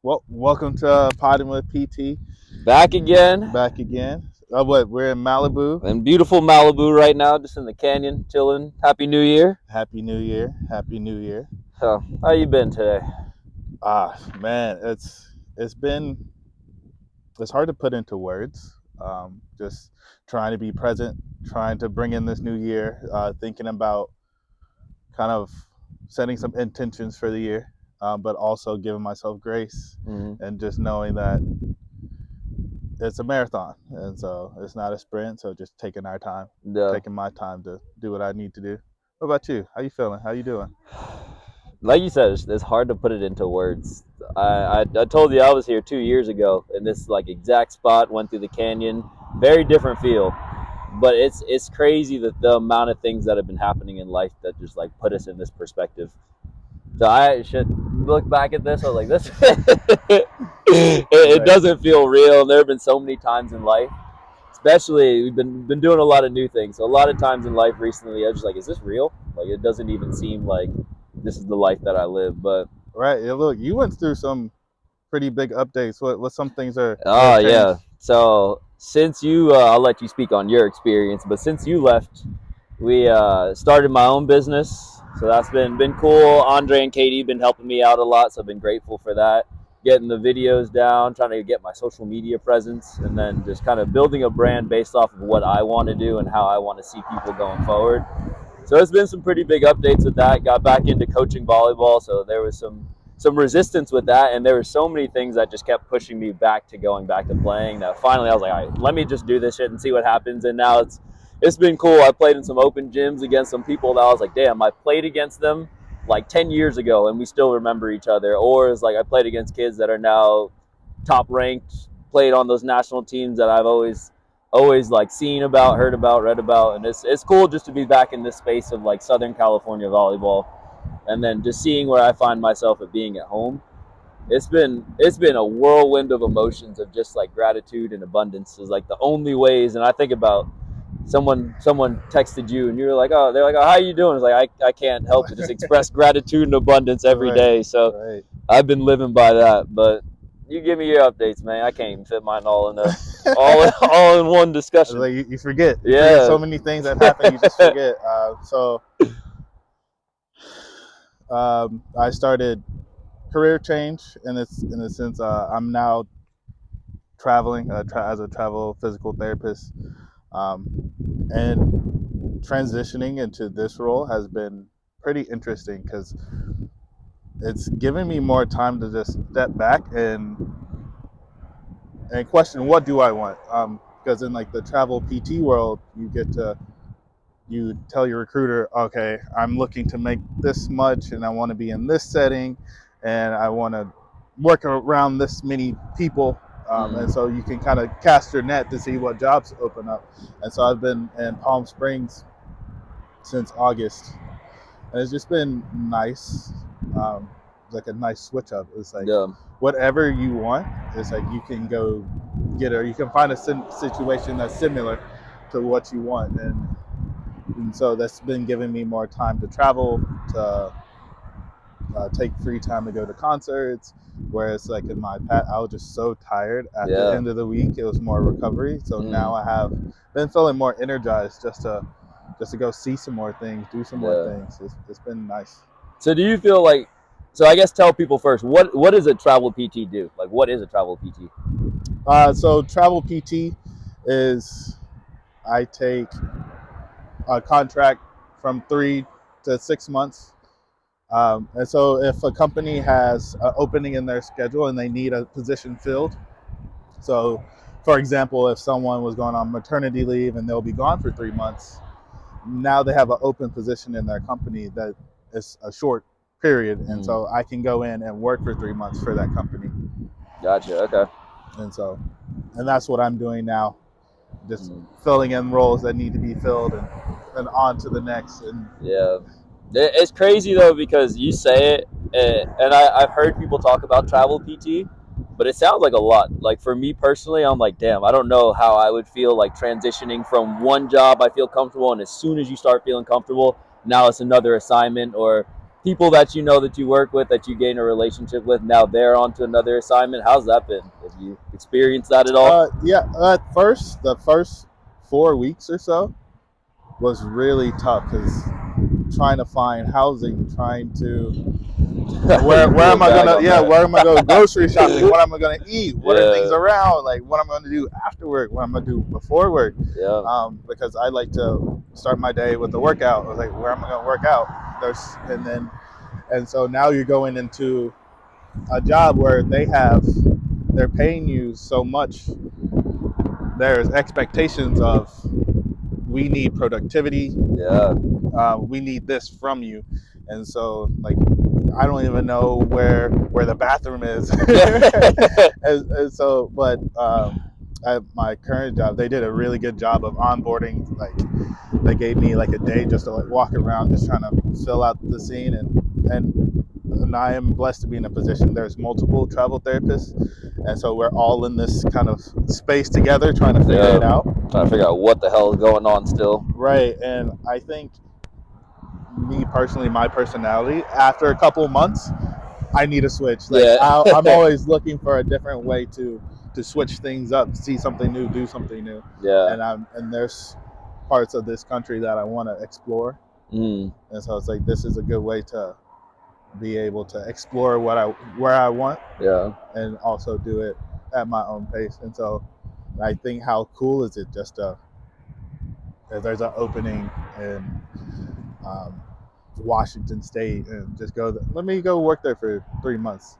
Well, welcome to Podding with PT. Back again Back again. We're in Malibu. in beautiful Malibu right now, just in the canyon, chilling. Happy New Year. Happy New Year. Happy New Year. So, how you been today? Man, it's hard to put into words. Just trying to be present, trying to bring in this new year, thinking about kind of setting some intentions for the year, but also giving myself grace and just knowing that it's a marathon, and so it's not a sprint. So just taking our time, Yeah. taking my time to do what I need to do. What about you? How you feeling? How you doing? Like you said, it's hard to put it into words. I told you I was here 2 years ago in this like exact spot. Went through the canyon, very different feel, but it's crazy that the amount of things that have been happening in life that just like put us in this perspective. So I should look back at this. I was like, this. It doesn't feel real. And there have been so many times in life, especially we've been doing a lot of new things. So a lot of times in life recently, I was just like, is this real? Like, it doesn't even seem like this is the life that I live. But Right. Yeah, look, you went through some pretty big updates. What some things are that oh have changed? yeah. So since you, I'll let you speak on your experience. But since you left, we started my own business. So that's been cool. Andre and Katie been helping me out a lot, so I've been grateful for that. Getting the videos down, trying to get my social media presence, and then just kind of building a brand based off of what I want to do and how I want to see people going forward. So it's been some pretty big updates with that. Got back into coaching volleyball, so there was some resistance with that, and there were so many things that just kept pushing me back to going back to playing that finally I was like, all right, let me just do this shit and see what happens. And now it's been cool. I played in some open gyms against some people that I was like, damn, I played against them like 10 years ago and we still remember each other. Or it's like I played against kids that are now top ranked, played on those national teams that I've always like seen about, heard about, read about. And it's cool just to be back in this space of like Southern California volleyball, and then just seeing where I find myself at being at home. It's been a whirlwind of emotions of just like gratitude and abundance is like the only ways. And I think about someone texted you and you're like, oh, they're like, oh, how you doing? It's like I can't help but just express gratitude and abundance every Right. day. So Right. I've been living by that. But you give me your updates, man. I can't even fit mine all in all in one discussion. Like you forget. You forget Yeah. so many things that happen. You just forget. I started career change, and it's in a sense I'm now traveling as a travel physical therapist, um, and transitioning into this role has been pretty interesting because it's given me more time to just step back and question what do I want. Because in like the travel PT world, you tell your recruiter, okay, I'm looking to make this much, and I want to be in this setting, and I want to work around this many people. And so you can kind of cast your net to see what jobs open up. And so I've been in Palm Springs since August, and it's just been nice. Like a nice switch up. It's like Yeah. whatever you want, it's like you can go get it, or you can find a situation that's similar to what you want. And so that's been giving me more time to travel, to take free time to go to concerts. Whereas like in my past, I was just so tired at the Yeah. end of the week. It was more recovery. So now I have been feeling more energized just to go see some more things, do some more things. It's been nice. So do you feel like, so I guess tell people first, what does a travel PT do? Like, what is a travel PT? So travel PT is I take a contract from 3 to 6 months. And so if a company has an opening in their schedule and they need a position filled, so for example, if someone was going on maternity leave and they'll be gone for 3 months, now they have an open position in their company that is a short period. And so I can go in and work for 3 months for that company. Gotcha. Okay. And that's what I'm doing now, just filling in roles that need to be filled and on to the next. And Yeah. It's crazy though, because you say it, and I've heard people talk about travel PT, but it sounds like a lot. Like for me personally, I'm like, damn, I don't know how I would feel like transitioning from one job I feel comfortable, and as soon as you start feeling comfortable, now it's another assignment. Or people that you know that you work with, that you gain a relationship with, now they're on to another assignment. How's that been? Have you experienced that at all? Yeah. At first, the first 4 weeks or so was really tough because trying to find housing, trying to where am I gonna where am I going grocery shopping? What am I gonna eat? What are things around? Like what am I gonna do after work? What am I gonna do before work? Yeah. Because I like to start my day with a workout. I was like, where am I gonna work out? And so now you're going into a job where they're paying you so much. There's expectations of we need productivity. Yeah. We need this from you, and so like I don't even know where the bathroom is. and so, but at my current job, they did a really good job of onboarding. Like they gave me like a day just to like walk around, just trying to fill out the scene, and I am blessed to be in a position. There's multiple travel therapists, and so we're all in this kind of space together, trying to figure it out. Trying to figure out what the hell is going on still. Right, and I think me personally, my personality, after a couple of months, I need a switch. Like I'm always looking for a different way to switch things up, see something new, do something new. Yeah. And there's parts of this country that I want to explore. And so it's like this is a good way to be able to explore where I want. Yeah. And also do it at my own pace. And so I think how cool is it just there's an opening in Washington State and just let me go work there for 3 months.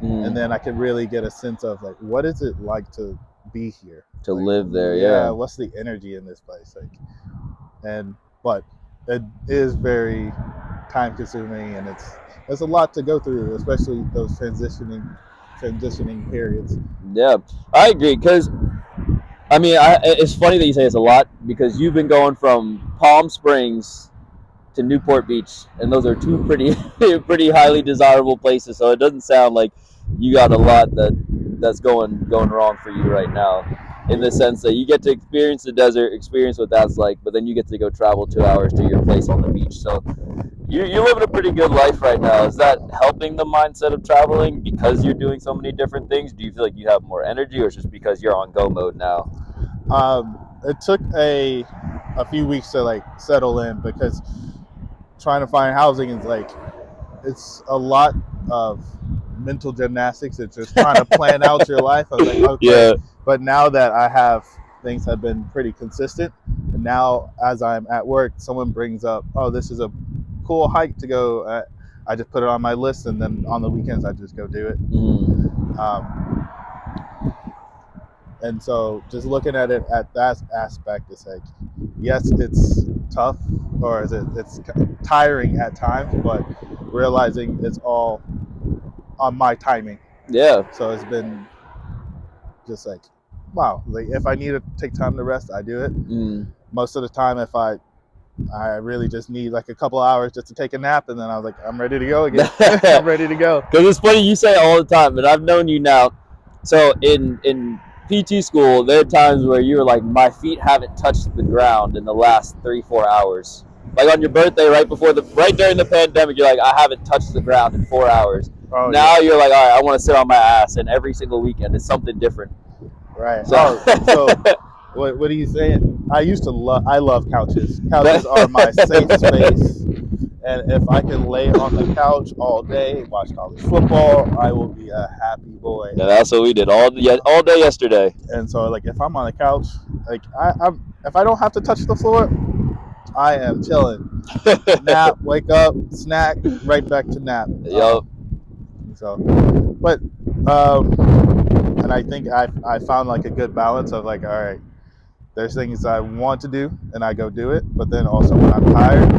And then I could really get a sense of like, what is it like to be here? To like, live there, yeah. What's the energy in this place? But it is very time consuming and it's a lot to go through, especially those transitioning periods. Yeah, I agree because I mean, it's funny that you say it's a lot because you've been going from Palm Springs to Newport Beach, and those are two pretty highly desirable places. So it doesn't sound like you got a lot that's going wrong for you right now, in the sense that you get to experience the desert, experience what that's like, but then you get to go travel 2 hours to your place on the beach. So you're living a pretty good life right now. Is that helping the mindset of traveling because you're doing so many different things? Do you feel like you have more energy, or just because you're on go mode now? It took a few weeks to like settle in because trying to find housing is like it's a lot of mental gymnastics. It's just trying to plan out your life. I was like, okay. Yeah. But now that things have been pretty consistent, and now as I'm at work, someone brings up, oh, this is a cool hike to go. I just put it on my list, and then on the weekends I just go do it. And so just looking at it at that aspect, it's like, yes, it's tough, or it's tiring at times, but realizing it's all on my timing. Yeah. So it's been just like, wow, like if I need to take time to rest, I do it. Most of the time, if I really just need like a couple hours just to take a nap, and then I was like, I'm ready to go again. I'm ready to go. Because it's funny, you say it all the time, but I've known you now. So in PT school, there are times where you were like, my feet haven't touched the ground in the last 3-4 hours. Like on your birthday, right during the pandemic, you're like, I haven't touched the ground in 4 hours. Oh, now you're like, all right, I want to sit on my ass, and every single weekend is something different. Right. So what are you saying? I love couches. Couches are my safe space. And if I can lay on the couch all day, watch college football, I will be a happy boy. Yeah, that's what we did all day yesterday. And so, like, if I'm on the couch, like, if I don't have to touch the floor, I am chilling. Nap, wake up, snack, right back to nap. Yep. And I think I found like a good balance of like, all right, there's things I want to do and I go do it, but then also when I'm tired,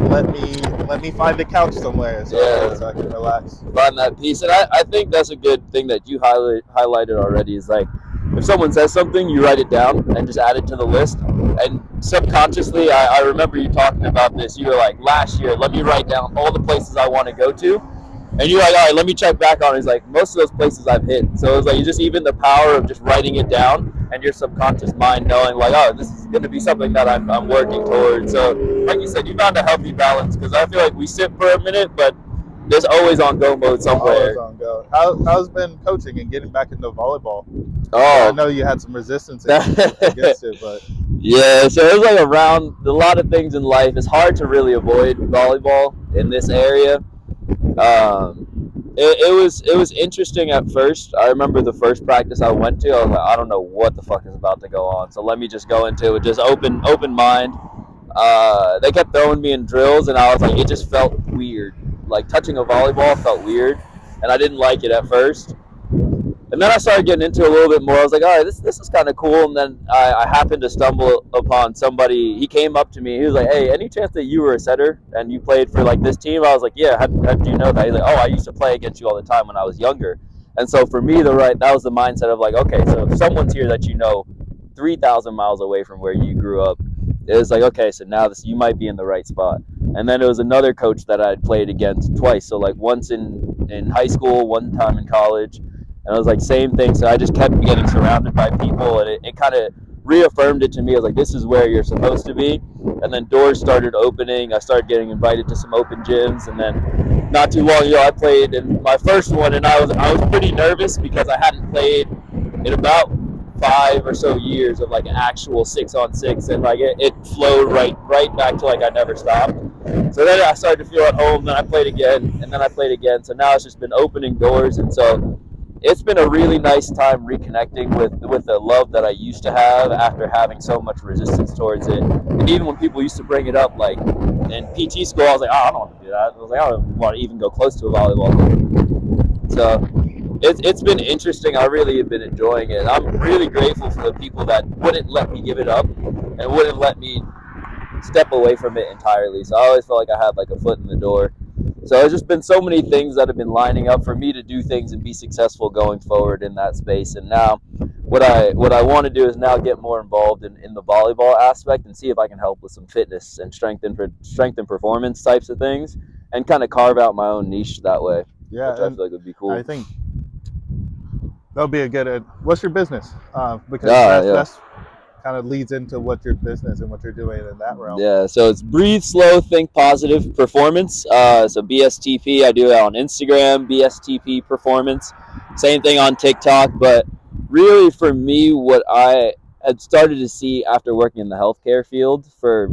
let me find a couch somewhere so I can relax. Find that peace. And I think that's a good thing that you highlighted already is like, if someone says something, you write it down and just add it to the list. And subconsciously, I remember you talking about this. You were like, last year, let me write down all the places I want to go to. And you're like, all right, let me check back on it. It's like, most of those places I've hit. So it's like, just even the power of just writing it down and your subconscious mind knowing like, oh, this is going to be something that I'm working towards. So like you said, you found a healthy balance, because I feel like we sit for a minute, but there's always on go mode Always somewhere. on go. How's been coaching and getting back into volleyball? I Oh, know you had some resistance that, against it, but yeah. So it was like around a lot of things in life. It's hard to really avoid volleyball in this area. It was interesting at first. I remember the first practice I went to. I was like, I don't know what the fuck is about to go on. So let me just go into it, just open mind. They kept throwing me in drills, and I was like, it just felt weird. Like touching a volleyball felt weird, and I didn't like it at first. And then I started getting into it a little bit more. I was like, all right, this is kind of cool. And then I happened to stumble upon somebody. He came up to me. He was like, hey, any chance that you were a setter and you played for like this team? I was like, yeah. How did you know that? He's like, oh, I used to play against you all the time when I was younger. And so for me, that was the mindset of like, okay, so if someone's here that you know 3,000 miles away from where you grew up, it was like, okay, so now you might be in the right spot. And then it was another coach that I had played against twice. So like once in high school, one time in college. And I was like, same thing. So I just kept getting surrounded by people, and it kind of reaffirmed it to me. I was like, this is where you're supposed to be. And then doors started opening. I started getting invited to some open gyms, and then not too long ago, I played in my first one, and I was pretty nervous because I hadn't played in about 5 or so years of like actual 6-on-6, and like it flowed right back to like I never stopped. So then I started to feel at home. Then I played again, and then I played again. So now it's just been opening doors, and so it's been a really nice time reconnecting with the love that I used to have after having so much resistance towards it. And even when people used to bring it up, like in PT school, I was like, oh, I don't want to do that. I was like, I don't want to even go close to a volleyball court. So it's been interesting. I really have been enjoying it. I'm really grateful for the people that wouldn't let me give it up and wouldn't let me step away from it entirely. So I always felt like I had like a foot in the door. So it's just been so many things that have been lining up for me to do things and be successful going forward in that space. And now what I want to do is now get more involved in the volleyball aspect and see if I can help with some fitness and strength and performance types of things, and kind of carve out my own niche that way, yeah, which I and feel like would be cool. I think that'll be a good. What's your business? Because Yeah. that's kind of leads into what your business and what you're doing in that realm. Yeah, so it's Breathe Slow, Think Positive Performance. So BSTP, I do it on Instagram, BSTP Performance. Same thing on TikTok. But really, for me, what I had started to see after working in the healthcare field for a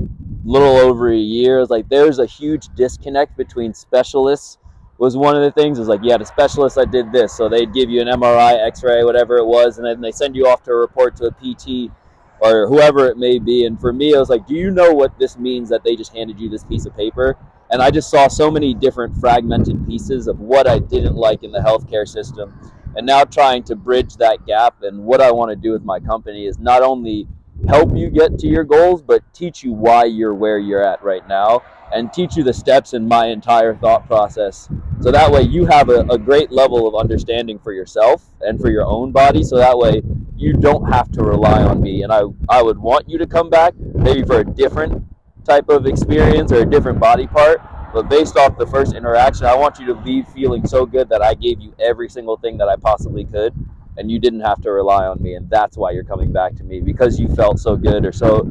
little over a year is like there's a huge disconnect between specialists. Was one of the things is like, yeah, the specialist that did this, so they'd give you an MRI, X-ray, whatever it was, and then they send you off to report to a PT or whoever it may be. And for me, I was like, do you know what this means that they just handed you this piece of paper? And I just saw so many different fragmented pieces of what I didn't like in the healthcare system. And now trying to bridge that gap, and what I want to do with my company is not only help you get to your goals, but teach you why you're where you're at right now and teach you the steps in my entire thought process. So that way you have a great level of understanding for yourself and for your own body. So that way you don't have to rely on me. And I would want you to come back maybe for a different type of experience or a different body part. But based off the first interaction, I want you to leave feeling so good that I gave you every single thing that I possibly could, and you didn't have to rely on me. And that's why you're coming back to me, because you felt so good or so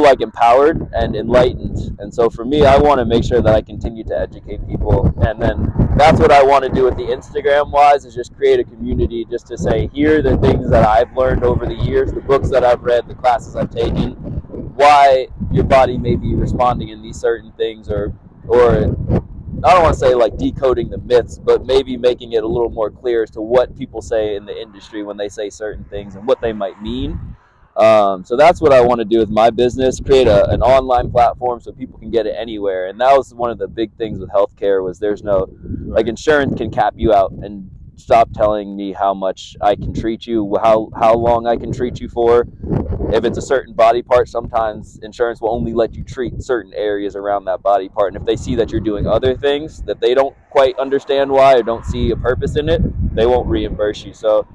like empowered and enlightened. And so for me, I want to make sure that I continue to educate people. And then that's what I want to do with the Instagram wise, is just create a community, just to say, here are the things that I've learned over the years, the books that I've read, the classes I've taken, why your body may be responding in these certain things, or I don't want to say like decoding the myths, but maybe making it a little more clear as to what people say in the industry when they say certain things and what they might mean. So that's what I want to do with my business, create an online platform so people can get it anywhere. And that was one of the big things with healthcare, was there's no, like, insurance can cap you out and stop telling me how much I can treat you, how long I can treat you for. If it's a certain body part, sometimes insurance will only let you treat certain areas around that body part. And if they see that you're doing other things that they don't quite understand why or don't see a purpose in it, they won't reimburse you. So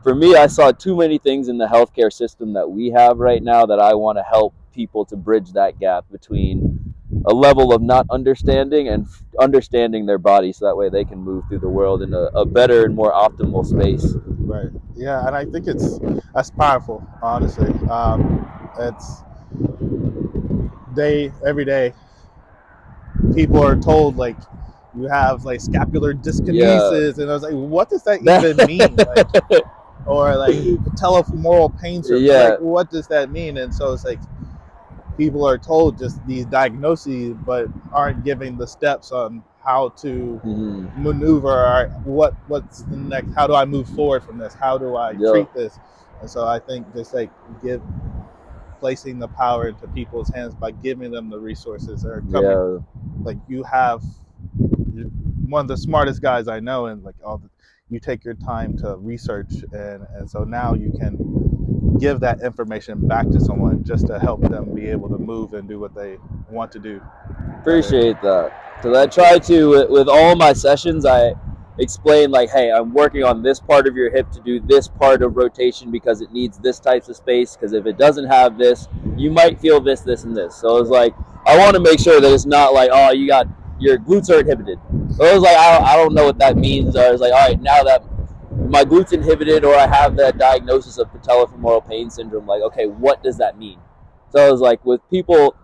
for me, I saw too many things in the healthcare system that we have right now that I want to help people to bridge that gap between a level of not understanding and understanding their body, so that way they can move through the world in a better and more optimal space. Right. Yeah, and I think that's powerful. Honestly, it's every day people are told, like, you have like scapular Yeah. dyskinesis, and I was like, what does that even mean? Like, or like patellofemoral pain syndrome. Yeah. Like, what does that mean? And so it's like people are told just these diagnoses, but aren't giving the steps on how to Mhm. maneuver. Or what's the next? How do I move forward from this? How do I Yeah. treat this? And so I think just like placing the power into people's hands by giving them the resources that are coming. Yeah. Like you're one of the smartest guys I know, and like you take your time to research, and so now you can give that information back to someone just to help them be able to move and do what they want to do. Appreciate that. Because I try to, with all my sessions, I explain like, hey, I'm working on this part of your hip to do this part of rotation because it needs this types of space, because if it doesn't have this, you might feel this, this, and this. So it's like, I want to make sure that it's not like, oh, you got, your glutes are inhibited. So it was like, I don't know what that means. I was like, all right, now that my glutes inhibited, or I have that diagnosis of patellofemoral pain syndrome, like, okay, what does that mean? So I was like, with people,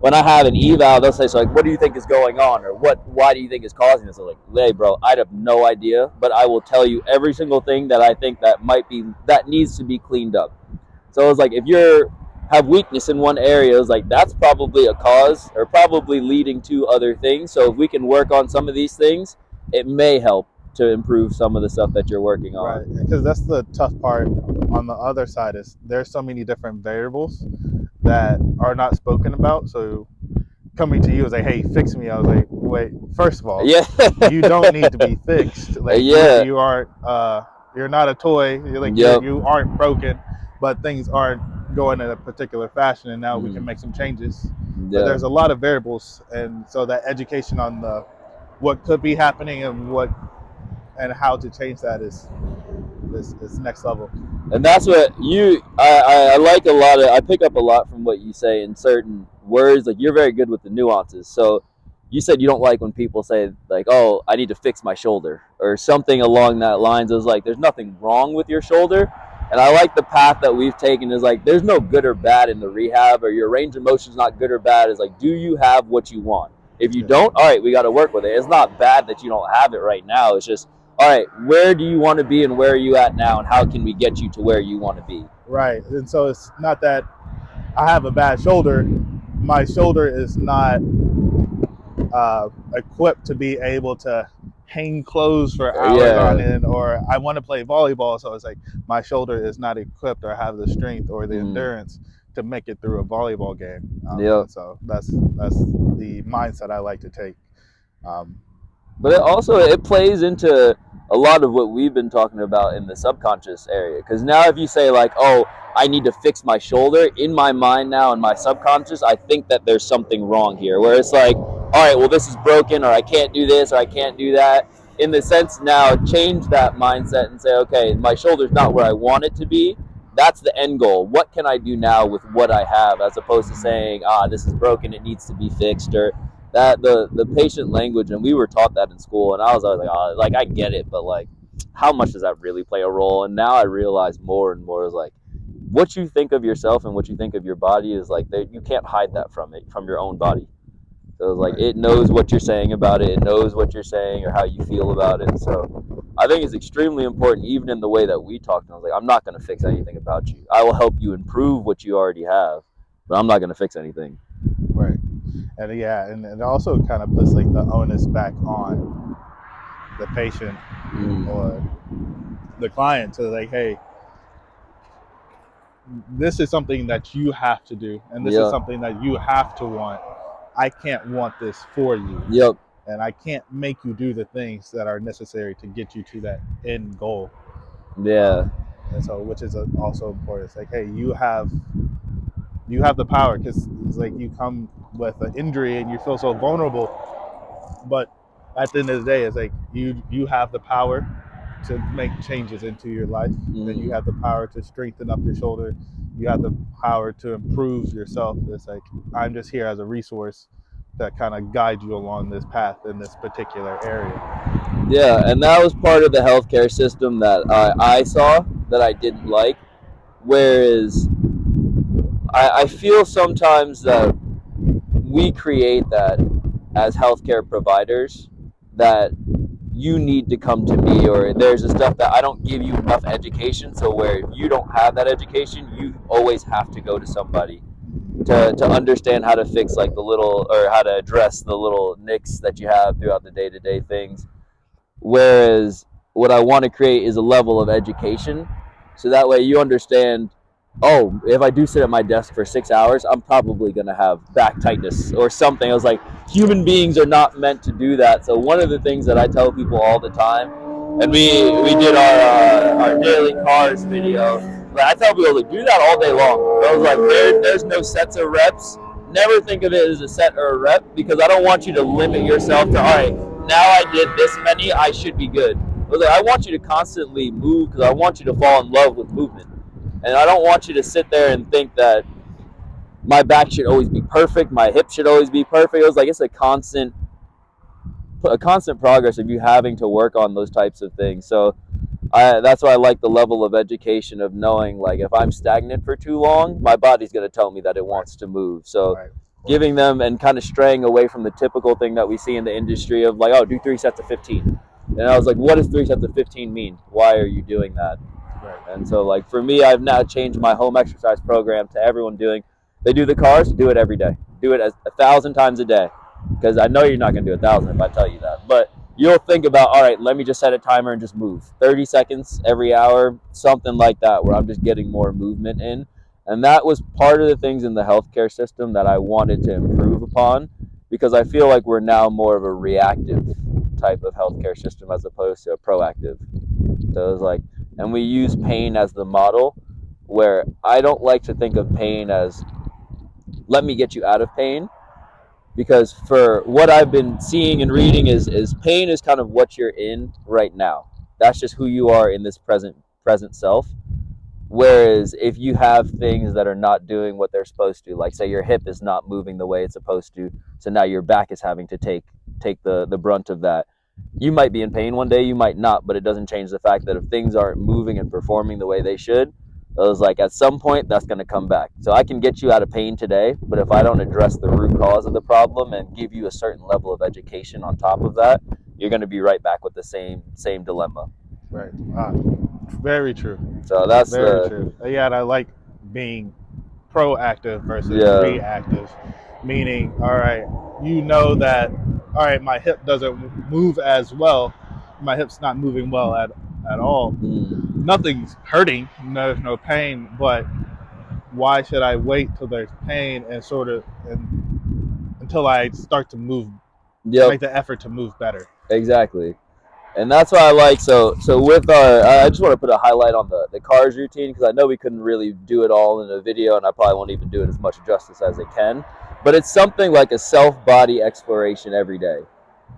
when I have an eval, they'll say, so like, what do you think is going on? Or why do you think is causing this? I'm like, hey, bro, I have no idea, but I will tell you every single thing that I think that needs to be cleaned up. So it's like, if you have weakness in one area, it's like, that's probably a cause, or probably leading to other things. So if we can work on some of these things, it may help to improve some of the stuff that you're working on. Right, because that's the tough part on the other side, is there's so many different variables that are not spoken about. So coming to you is like, hey, fix me. I was like, wait, first of all, Yeah. you don't need to be fixed. Like, Yeah. you aren't, you're not a toy. You're like, Yep. you aren't broken, but things aren't going in a particular fashion, and now we can make some changes. But Yeah. there's a lot of variables, and so that education on what could be happening and how to change that is next level. And that's what I like a lot of. I pick up a lot from what you say in certain words. Like, you're very good with the nuances. So you said you don't like when people say like, oh, I need to fix my shoulder or something along that lines. It was like, there's nothing wrong with your shoulder. And I like the path that we've taken is like, there's no good or bad in the rehab, or your range of motion is not good or bad. It's like, do you have what you want? If you don't, all right, we got to work with it. It's not bad that you don't have it right now. It's just, all right, where do you want to be and where are you at now, and how can we get you to where you want to be? Right. And so it's not that I have a bad shoulder. My shoulder is not equipped to be able to hang clothes for hours on end, or I want to play volleyball. So it's like my shoulder is not equipped or have the strength or the endurance to make it through a volleyball game. So that's the mindset I like to take. But it plays into a lot of what we've been talking about in the subconscious area. Because now if you say like, oh, I need to fix my shoulder, in my mind now, in my subconscious, I think that there's something wrong here. Where it's like, all right, well, this is broken, or I can't do this, or I can't do that. In the sense now, change that mindset and say, okay, my shoulder's not where I want it to be. That's the end goal. What can I do now with what I have, as opposed to saying, this is broken, it needs to be fixed, or that the patient language. And we were taught that in school, and I was always like, oh, like, I get it, but like, how much does that really play a role? And now I realize more and more is like, what you think of yourself and what you think of your body is like, you can't hide that from your own body. So it's like, it knows what you're saying about it. It knows what you're saying or how you feel about it. So I think it's extremely important, even in the way that we talked. I was like, I'm not going to fix anything about you. I will help you improve what you already have, but I'm not going to fix anything. Right. And yeah, and it also kind of puts like the onus back on the patient or the client to like, hey, this is something that you have to do, and this is something that you have to want. I can't want this for you. And I can't make you do the things that are necessary to get you to that end goal. And so, which is also important. It's like, hey, you have the power, because it's like you come with an injury and you feel so vulnerable, but at the end of the day, it's like you have the power to make changes into your life, and you have the power to strengthen up your shoulder. You have the power to improve yourself. It's like, I'm just here as a resource that kind of guide you along this path in this particular area. Yeah, and that was part of the healthcare system that I saw that I didn't like. Whereas I feel sometimes that we create that as healthcare providers, that you need to come to me, or there's the stuff that I don't give you enough education, so where if you don't have that education, you always have to go to somebody to understand how to fix like the little, or how to address the little nicks that you have throughout the day-to-day things. Whereas what I want to create is a level of education, so that way you understand, oh, if I do sit at my desk for 6 hours, I'm probably going to have back tightness or something. I was like, human beings are not meant to do that. So one of the things that I tell people all the time, and we did our daily cars video, but I tell people to do that all day long. I was like, there's no sets or reps. Never think of it as a set or a rep, because I don't want you to limit yourself to, all right, now I did this many, I should be good. I was like, I want you to constantly move, because I want you to fall in love with movement. And I don't want you to sit there and think that my back should always be perfect, my hip should always be perfect. It was like, it's a constant progress of you having to work on those types of things. So that's why I like the level of education of knowing, like, if I'm stagnant for too long, my body's going to tell me that it wants to move. So giving them and kind of straying away from the typical thing that we see in the industry of like, oh, do 3 sets of 15. And I was like, what does 3 sets of 15 mean? Why are you doing that? And so, like, for me, I've now changed my home exercise program to everyone they do the cars, do it every day. Do it 1,000 times a day. Because I know you're not going to do 1,000 if I tell you that. But you'll think about, all right, let me just set a timer and just move. 30 seconds every hour, something like that, where I'm just getting more movement in. And that was part of the things in the healthcare system that I wanted to improve upon, because I feel like we're now more of a reactive type of healthcare system as opposed to a proactive. So it was like, and we use pain as the model, where I don't like to think of pain as, let me get you out of pain, because for what I've been seeing and reading is pain is kind of what you're in right now. That's just who you are in this present self. Whereas if you have things that are not doing what they're supposed to, like say your hip is not moving the way it's supposed to, so now your back is having to take the brunt of that. You might be in pain one day, you might not, but it doesn't change the fact that if things aren't moving and performing the way they should, it was like at some point that's going to come back. So I can get you out of pain today, but if I don't address the root cause of the problem and give you a certain level of education on top of that, you're going to be right back with the same dilemma. Right. Very true. So that's very true. Yeah, and I like being proactive versus reactive, meaning, all right, you know that, all right, my hip doesn't move as well. My hip's not moving well at all. Nothing's hurting. There's no pain, but why should I wait till there's pain and until I start to move, make the effort to move better? Exactly. And that's why I like, so with I just want to put a highlight on the cars routine, because I know we couldn't really do it all in a video, and I probably won't even do it as much justice as it can. But it's something like a self-body exploration every day,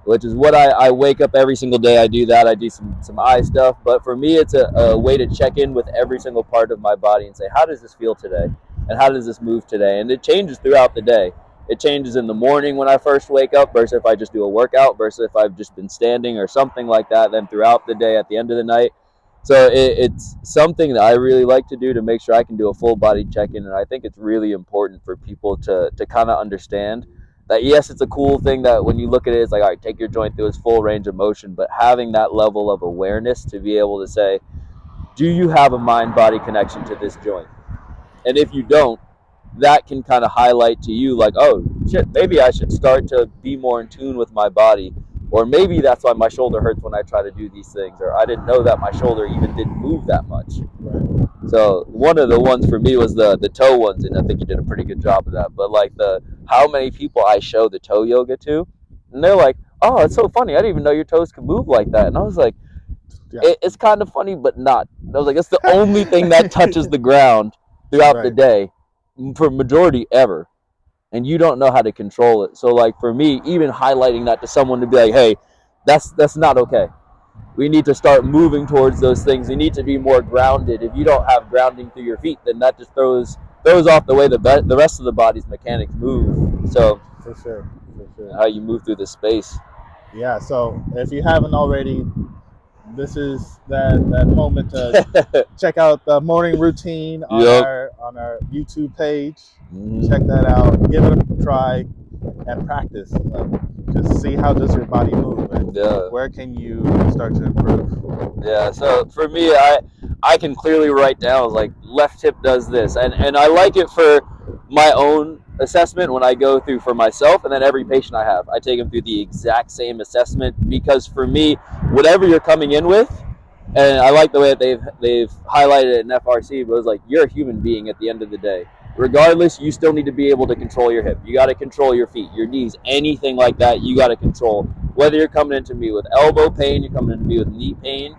which is what I wake up every single day. I do that. I do some eye stuff. But for me, it's a way to check in with every single part of my body and say, how does this feel today? And how does this move today? And it changes throughout the day. It changes in the morning when I first wake up versus if I just do a workout versus if I've just been standing or something like that. Then throughout the day, at the end of the night. So it's something that I really like to do to make sure I can do a full body check-in. And I think it's really important for people to kind of understand that, yes, it's a cool thing that when you look at it, it's like, all right, take your joint through its full range of motion. But having that level of awareness to be able to say, do you have a mind-body connection to this joint? And if you don't, that can kind of highlight to you like, oh shit, maybe I should start to be more in tune with my body, or maybe that's why my shoulder hurts when I try to do these things, or I didn't know that my shoulder even didn't move that much. So one of the ones for me was the toe ones, and I think you did a pretty good job of that. But like how many people I show the toe yoga to, and they're like, oh, it's so funny, I didn't even know your toes could move like that. And I was like, it's kind of funny, but not. And I was like, it's the only thing that touches the ground throughout the day for majority ever, and you don't know how to control it. So like for me, even highlighting that to someone to be like, hey, that's not okay. We need to start moving towards those things. We need to be more grounded. If you don't have grounding through your feet, then that just throws off the way the rest of the body's mechanics move. So for sure. How you move through the space. Yeah, so if you haven't already, this is that moment to check out the morning routine on our YouTube page. Check that out. Give it a try and practice. just see how does your body move and Yeah. where can you start to improve. Yeah, so for me, I can clearly write down like left hip does this, and I like it for my own assessment when I go through for myself, and then every patient I have, I take them through the exact same assessment because for me, whatever you're coming in with, and I like the way that they've highlighted it in FRC, but it was like you're a human being at the end of the day. Regardless, you still need to be able to control your hip. You got to control your feet, your knees, anything like that. You got to control. Whether you're coming into me with elbow pain, you're coming into me with knee pain,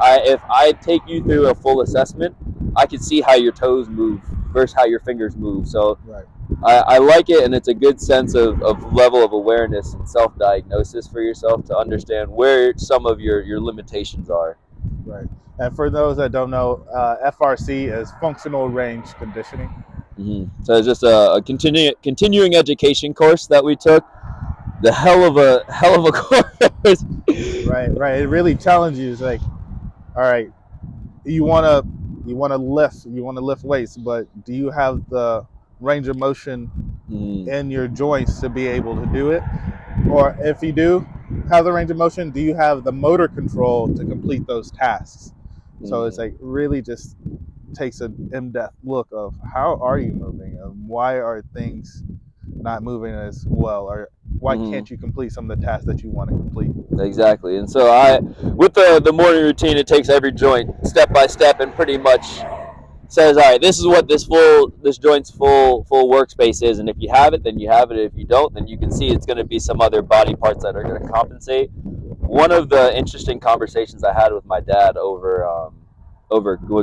if I take you through a full assessment, I can see how your toes move versus how your fingers move. So Right. I like it, and it's a good sense of level of awareness and self-diagnosis for yourself to understand where some of your limitations are. Right. And for those that don't know, FRC is functional range conditioning. So it's just a continuing education course that we took. The hell of a course. Right. It really challenges you. It's like, all right, you wanna lift weights, but do you have the range of motion in your joints to be able to do it? Or if you do have the range of motion, do you have the motor control to complete those tasks? So it's like really just takes an in-depth look of how are you moving and why are things not moving as well, or why can't you complete some of the tasks that you want to complete. Exactly. And so with the morning routine, it takes every joint step by step and pretty much says, all right, this is what this joint's full workspace is, and if you have it, then you have it. If you don't, then you can see it's going to be some other body parts that are going to compensate. One of the interesting conversations I had with my dad over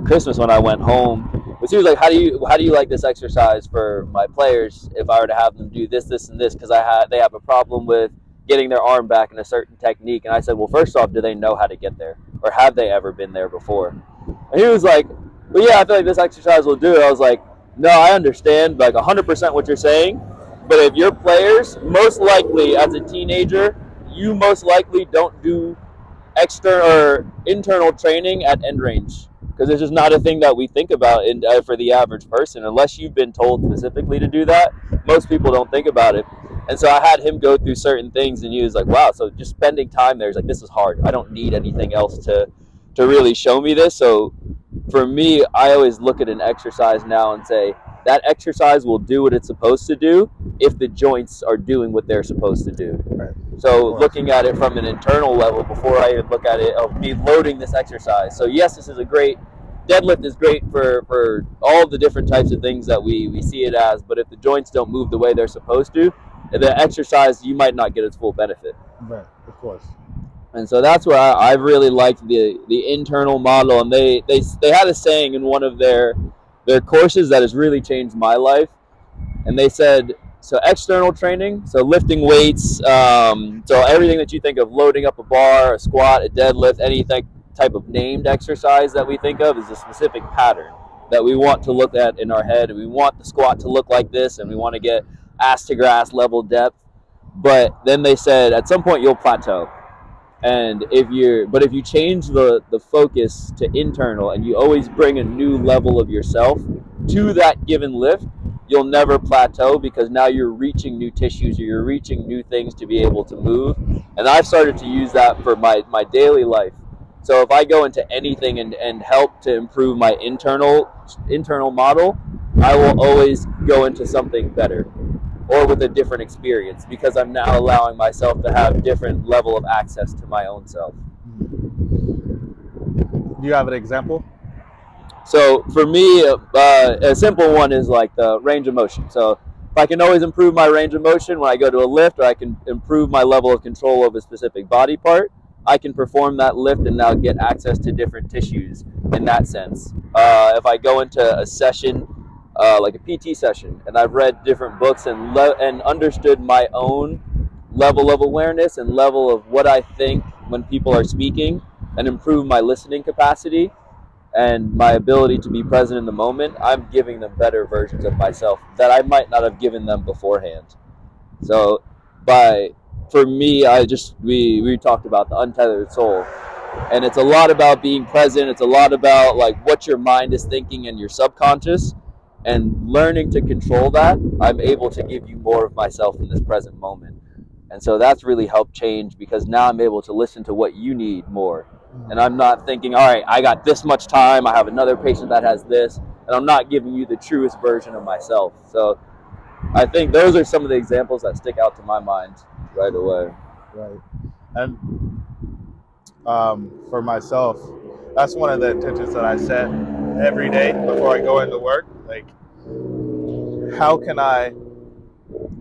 Christmas when I went home was he was like, how do you like this exercise for my players if I were to have them do this and this, because they have a problem with getting their arm back in a certain technique. And I said, well, first off, do they know how to get there, or have they ever been there before? And he was like, well, yeah, I feel like this exercise will do it. I was like, no, I understand like 100% what you're saying, but if your players, most likely as a teenager, you most likely don't do external or internal training at end range, because it's just not a thing that we think about for the average person unless you've been told specifically to do that. Most people don't think about it. And so I had him go through certain things, and he was like, wow, so just spending time there is like, this is hard. I don't need anything else to really show me this. So for me, I always look at an exercise now and say that exercise will do what it's supposed to do if the joints are doing what they're supposed to do. Right. So looking at it from an internal level before I even look at it of me loading this exercise. So yes, this is a great deadlift is great for all the different types of things that we see it as, but if the joints don't move the way they're supposed to, the exercise, you might not get its full benefit. Right, of course. And so that's where I really liked the internal model, and they had a saying in one of their courses that has really changed my life, and they said, so external training, so lifting weights, so everything that you think of, loading up a bar, a squat, a deadlift, anything type of named exercise that we think of is a specific pattern that we want to look at in our head, and we want the squat to look like this, and we want to get ass to grass level depth. But then they said at some point you'll plateau. And if you change the focus to internal, and you always bring a new level of yourself to that given lift, you'll never plateau, because now you're reaching new tissues, or you're reaching new things to be able to move. And I've started to use that for my daily life. So if I go into anything and help to improve my internal model, I will always go into something better or with a different experience, because I'm now allowing myself to have different level of access to my own self. Do you have an example? So for me, a simple one is like the range of motion. So if I can always improve my range of motion when I go to a lift, or I can improve my level of control of a specific body part, I can perform that lift and now get access to different tissues in that sense. If I go into a session, like a PT session, and I've read different books and understood my own level of awareness and level of what I think when people are speaking, and improve my listening capacity and my ability to be present in the moment, I'm giving them better versions of myself that I might not have given them beforehand. So for me, we talked about the untethered soul, and it's a lot about being present. It's a lot about like what your mind is thinking and your subconscious, and learning to control that. I'm able to give you more of myself in this present moment. And so that's really helped change, because now I'm able to listen to what you need more. And I'm not thinking, all right, I got this much time, I have another patient that has this, and I'm not giving you the truest version of myself. So I think those are some of the examples that stick out to my mind right away. Right. And for myself, that's one of the intentions that I set every day before I go into work. Like, how can I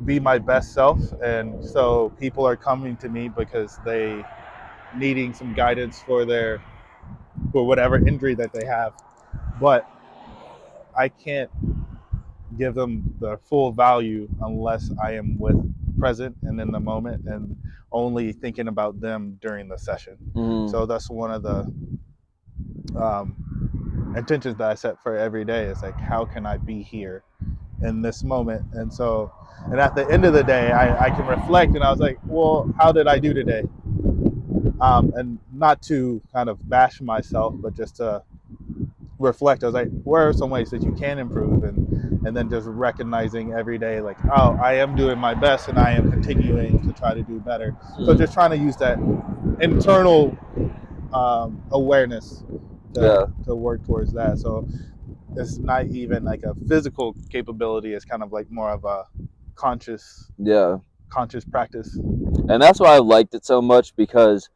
be my best self? And so people are coming to me because they needing some guidance for whatever injury that they have, but I can't give them the full value unless I am present and in the moment and only thinking about them during the session. So that's one of the intentions that I set for every day, is like, how can I be here in this moment? And so, and at the end of the day, I can reflect, and I was like, well, how did I do today? And not to kind of bash myself, but just to reflect. I was like, where are some ways that you can improve? And then just recognizing every day, like, oh, I am doing my best and I am continuing to try to do better. So just trying to use that internal awareness to work towards that. So it's not even like a physical capability, it's kind of like more of a conscious practice. And that's why I liked it so much, because,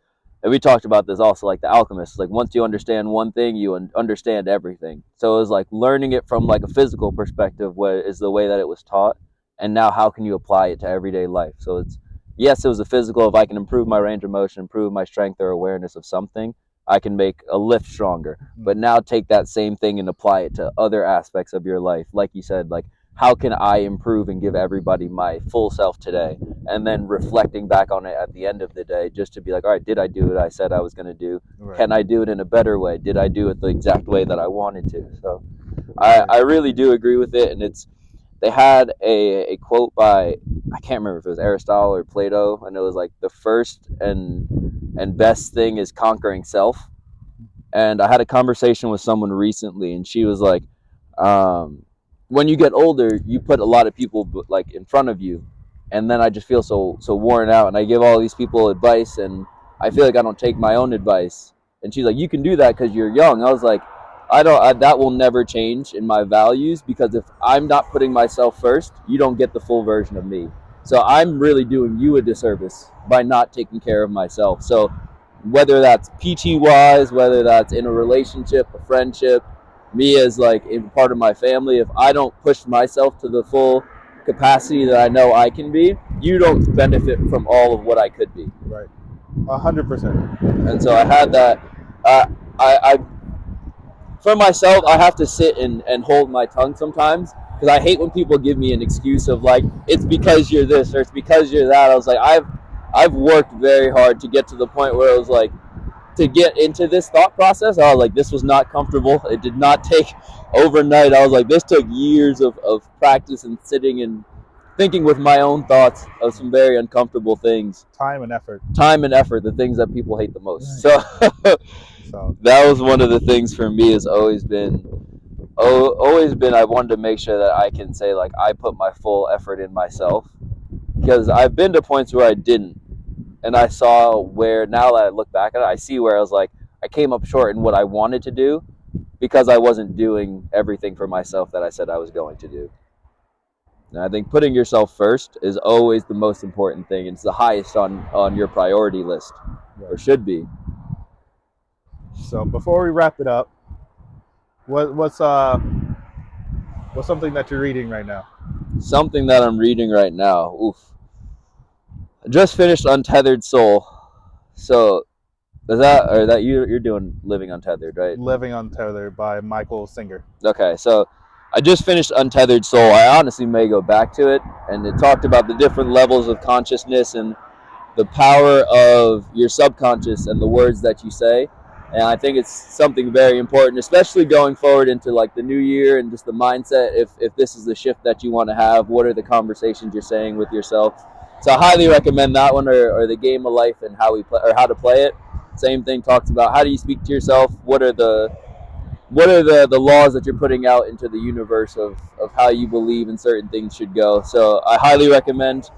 and we talked about this also, like The Alchemist, like once you understand one thing, you understand everything. So it was like learning it from like a physical perspective, what is the way that it was taught, and now how can you apply it to everyday life? So it's, yes, it was a physical, if I can improve my range of motion, improve my strength or awareness of something, I can make a lift stronger. But now take that same thing and apply it to other aspects of your life. Like you said, like, how can I improve and give everybody my full self today? And then reflecting back on it at the end of the day, just to be like, all right, did I do what I said I was going to do? Right. Can I do it in a better way? Did I do it the exact way that I wanted to? So I really do agree with it. And they had a quote by, I can't remember if it was Aristotle or Plato, and it was like, the first and best thing is conquering self. And I had a conversation with someone recently, and she was like, when you get older, you put a lot of people like in front of you, and then I just feel so worn out, and I give all these people advice, and I feel like I don't take my own advice. And she's like, you can do that because you're young. I was like, that will never change in my values, because if I'm not putting myself first, you don't get the full version of me. So I'm really doing you a disservice by not taking care of myself. So whether that's PT wise, whether that's in a relationship, a friendship, me as like in part of my family, if I don't push myself to the full capacity that I know I can be, you don't benefit from all of what I could be. Right. 100%. And so I had that. I for myself, I have to sit and hold my tongue sometimes, because I hate when people give me an excuse of like, it's because you're this or it's because you're that. I was like, I've worked very hard to get to the point where it was like, to get into this thought process, I was like, this was not comfortable. It did not take overnight. I was like, this took years of practice and sitting and thinking with my own thoughts of some very uncomfortable things. Time and effort, the things that people hate the most. So that was one of the things for me, has always been, I wanted to make sure that I can say, like, I put my full effort in myself, because I've been to points where I didn't. And I saw where, now that I look back at it, I see where I was like, I came up short in what I wanted to do, because I wasn't doing everything for myself that I said I was going to do. And I think putting yourself first is always the most important thing. It's the highest on your priority list, or should be. So before we wrap it up, what's something that you're reading right now? Something that I'm reading right now. Oof. I just finished Untethered Soul. So you're doing Living Untethered, right? Living Untethered by Michael Singer. Okay, so I just finished Untethered Soul. I honestly may go back to it, and it talked about the different levels of consciousness and the power of your subconscious and the words that you say. And I think it's something very important, especially going forward into like the new year, and just the mindset. If this is the shift that you want to have, what are the conversations you're saying with yourself? So I highly recommend that one, or The Game of Life and How to Play It. Same thing, talks about how do you speak to yourself, what are the laws that you're putting out into the universe of how you believe in certain things should go. So I highly recommend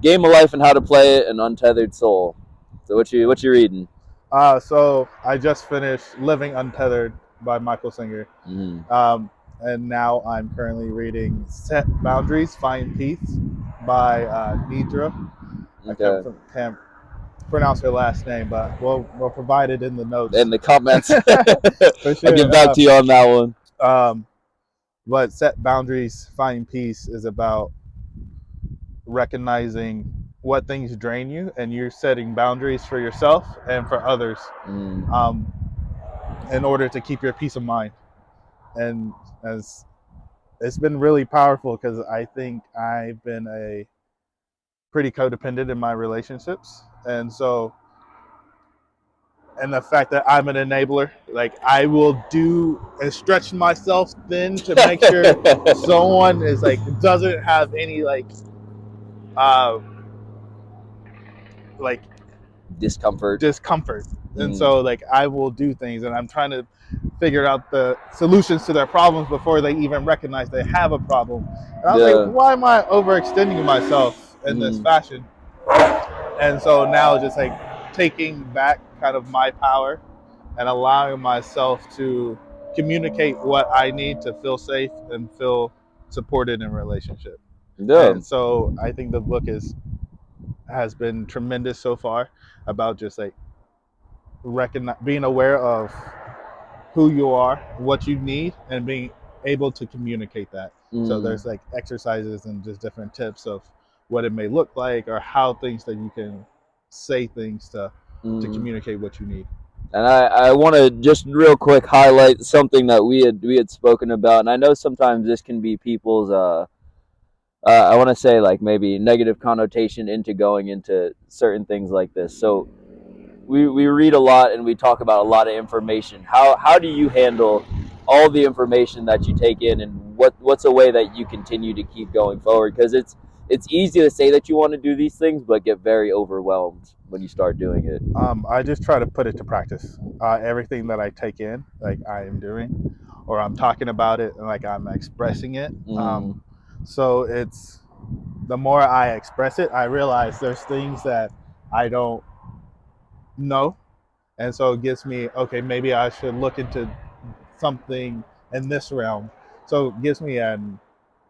Game of Life and How to Play It, and Untethered Soul. So what you reading? So I just finished Living Untethered by Michael Singer. And now I'm currently reading Set Boundaries, Find Peace by Nidra. Okay. I can't pronounce her last name, but we'll provide it in the notes. In the comments. For sure. I'll get back to you on that one. But Set Boundaries, Find Peace is about recognizing what things drain you, and you're setting boundaries for yourself and for others in order to keep your peace of mind. And as it's been really powerful because I think I've been a pretty codependent in my relationships, and so and the fact that I'm an enabler, like I will do and stretch myself thin to make sure someone is like doesn't have any like discomfort. And so like I will do things, and I'm trying to figure out the solutions to their problems before they even recognize they have a problem. And I was like, why am I overextending myself in this fashion? And so now just like taking back kind of my power and allowing myself to communicate what I need to feel safe and feel supported in relationship. And so I think the book has been tremendous so far about just like being aware of who you are, what you need, and being able to communicate that. So there's like exercises and just different tips of what it may look like or how things that you can say things to communicate what you need. And I want to just real quick highlight something that we had spoken about, and I know sometimes this can be people's I want to say like maybe negative connotation into going into certain things like this. So we read a lot and we talk about a lot of information. How do you handle all the information that you take in, and what's a way that you continue to keep going forward? Because it's easy to say that you want to do these things, but get very overwhelmed when you start doing it. I just try to put it to practice. Everything that I take in, like I am doing, or I'm talking about it, and like I'm expressing it. So it's the more I express it, I realize there's things that I don't know, and so it gives me, okay, maybe I should look into something in this realm. So it gives me an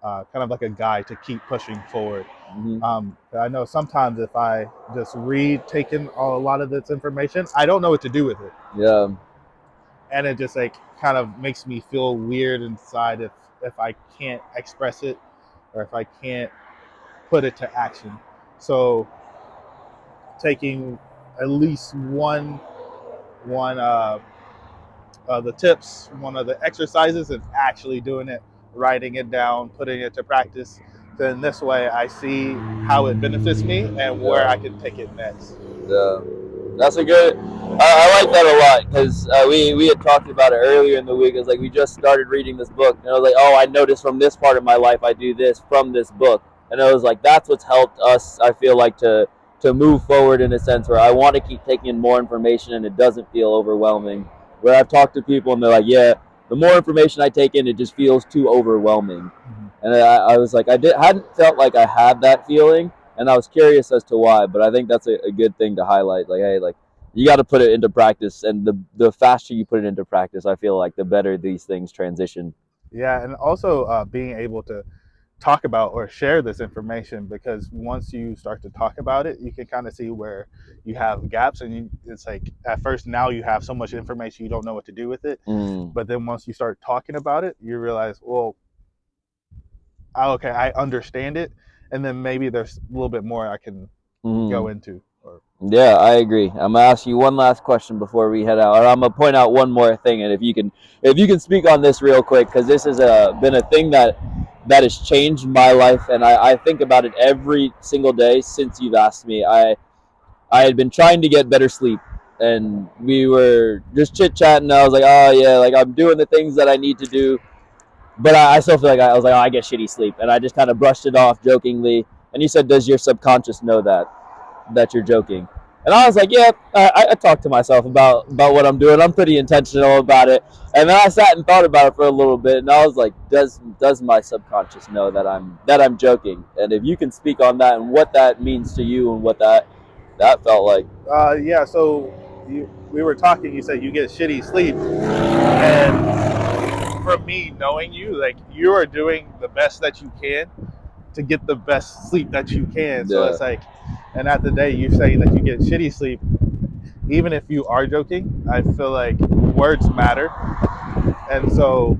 kind of like a guide to keep pushing forward. I know sometimes if I just take in a lot of this information, I don't know what to do with it. And it just like kind of makes me feel weird inside if I can't express it or if I can't put it to action. So taking at least one of the tips, one of the exercises, and actually doing it, writing it down, putting it to practice, then this way I see how it benefits me and where I can take it next. That's a good, I like that a lot, because we had talked about it earlier in the week. It's like we just started reading this book, and I was like, oh, I noticed from this part of my life I do this from this book. And I was like, that's what's helped us, I feel like, to move forward in a sense where I want to keep taking in more information and it doesn't feel overwhelming. Where I've talked to people and they're like, yeah, the more information I take in, it just feels too overwhelming. And I was like, hadn't felt like I had that feeling, and I was curious as to why. But I think that's a good thing to highlight. Like, hey, like you got to put it into practice, and the faster you put it into practice, I feel like the better these things transition. Yeah, and also being able to talk about or share this information, because once you start to talk about it, you can kind of see where you have gaps, and it's like at first now you have so much information you don't know what to do with it, but then once you start talking about it, you realize, well, okay, I understand it, and then maybe there's a little bit more I can go into. Yeah, I agree. I'm gonna ask you one last question before we head out, or I'm gonna point out one more thing, and if you can speak on this real quick, because this has been a thing that has changed my life, and I think about it every single day since you've asked me. I had been trying to get better sleep, and we were just chit chatting. I was like, oh yeah, like I'm doing the things that I need to do, but I still feel like I was like, oh, I get shitty sleep, and I just kind of brushed it off jokingly. And you said, does your subconscious know that you're joking? And I was like, yeah, I talked to myself about what I'm doing. I'm pretty intentional about it. And then I sat and thought about it for a little bit, and I was like, does my subconscious know that I'm joking? And if you can speak on that and what that means to you and what that felt like. Yeah. So we were talking. You said you get shitty sleep, and for me, knowing you, like you are doing the best that you can to get the best sleep that you can. So Yeah. it's like, and at the day, you're saying that you get shitty sleep. Even if you are joking, I feel like words matter, and so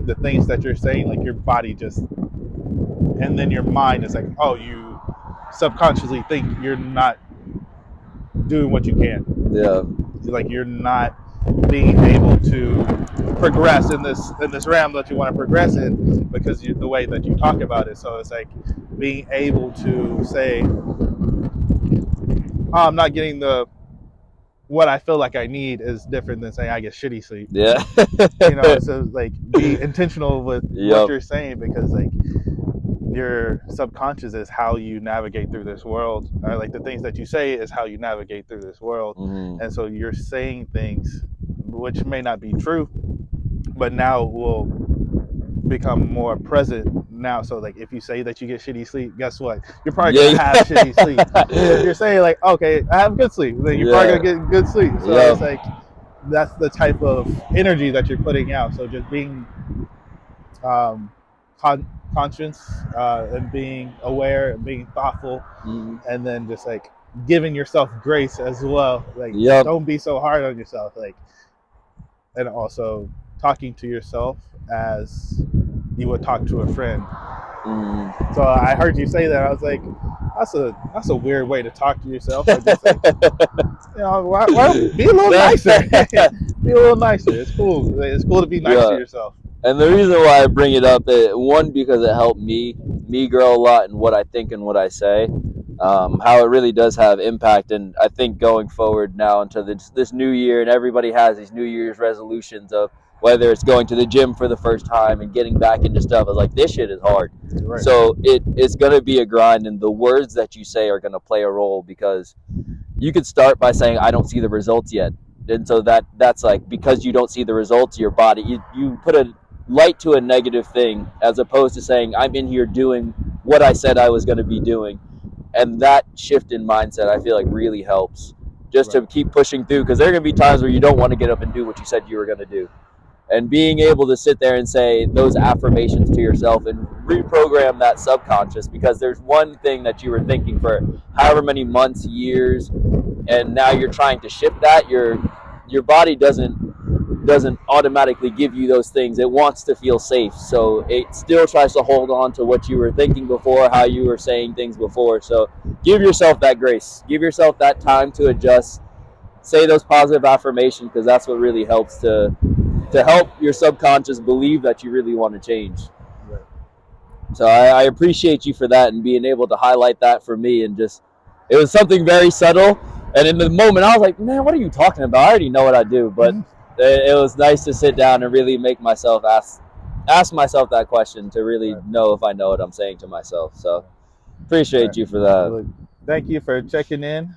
the things that you're saying, like your body just, and then your mind is like, oh, you subconsciously think you're not doing what you can. Yeah. Like you're not being able to progress in this realm that you want to progress in because the way that you talk about it. So it's like being able to say, oh, I'm not getting the what I feel like I need is different than saying I get shitty sleep. Yeah. So like be intentional with what Yep. you're saying because like your subconscious is how you navigate through this world. Like the things that you say is how you navigate through this world. Mm-hmm. And so you're saying things which may not be true, but now will become more present now. So like if you say that you get shitty sleep, guess what? You're probably gonna have shitty sleep. If you're saying like, okay, I have good sleep, then you're probably gonna get good sleep. So Yep. it's like that's the type of energy that you're putting out. So just being conscious and being aware and being thoughtful, and then just like giving yourself grace as well. Like Yep. don't be so hard on yourself. Like, and also talking to yourself as you would talk to a friend. So I heard you say that. I was like, that's a weird way to talk to yourself. Just like, why be a little nicer? Be a little nicer. It's cool. It's cool to be nice to yourself. And the reason why I bring it up, one, because it helped me grow a lot in what I think and what I say, how it really does have impact. And I think going forward now into this new year, and everybody has these New Year's resolutions of whether it's going to the gym for the first time and getting back into stuff. I was like, this shit is hard. Right. So it's going to be a grind, and the words that you say are going to play a role, because you could start by saying, I don't see the results yet. And so that's like, because you don't see the results, your body, you put a light to a negative thing, as opposed to saying, I'm in here doing what I said I was going to be doing. And that shift in mindset, I feel like, really helps just to keep pushing through, because there are going to be times where you don't want to get up and do what you said you were going to do. And being able to sit there and say those affirmations to yourself and reprogram that subconscious, because there's one thing that you were thinking for however many months, years, and now you're trying to shift that. Your body doesn't automatically give you those things. It wants to feel safe, so it still tries to hold on to what you were thinking before, how you were saying things before. So give yourself that grace, give yourself that time to adjust, say those positive affirmations, because that's what really helps to help your subconscious believe that you really want to change. Right. So I appreciate you for that, and being able to highlight that for me. And just, it was something very subtle, and in the moment I was like, man, what are you talking about? I already know what I do. But it was nice to sit down and really make myself ask myself that question, to really know if I know what I'm saying to myself. So appreciate you for that. Thank you for checking in,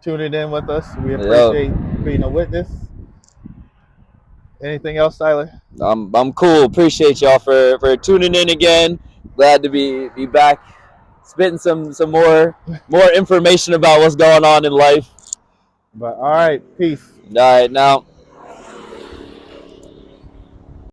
tuning in with us. We appreciate being a witness. Anything else, Tyler? I'm cool. Appreciate y'all for tuning in again. Glad to be back, spitting some more information about what's going on in life. But all right, peace. All right, now.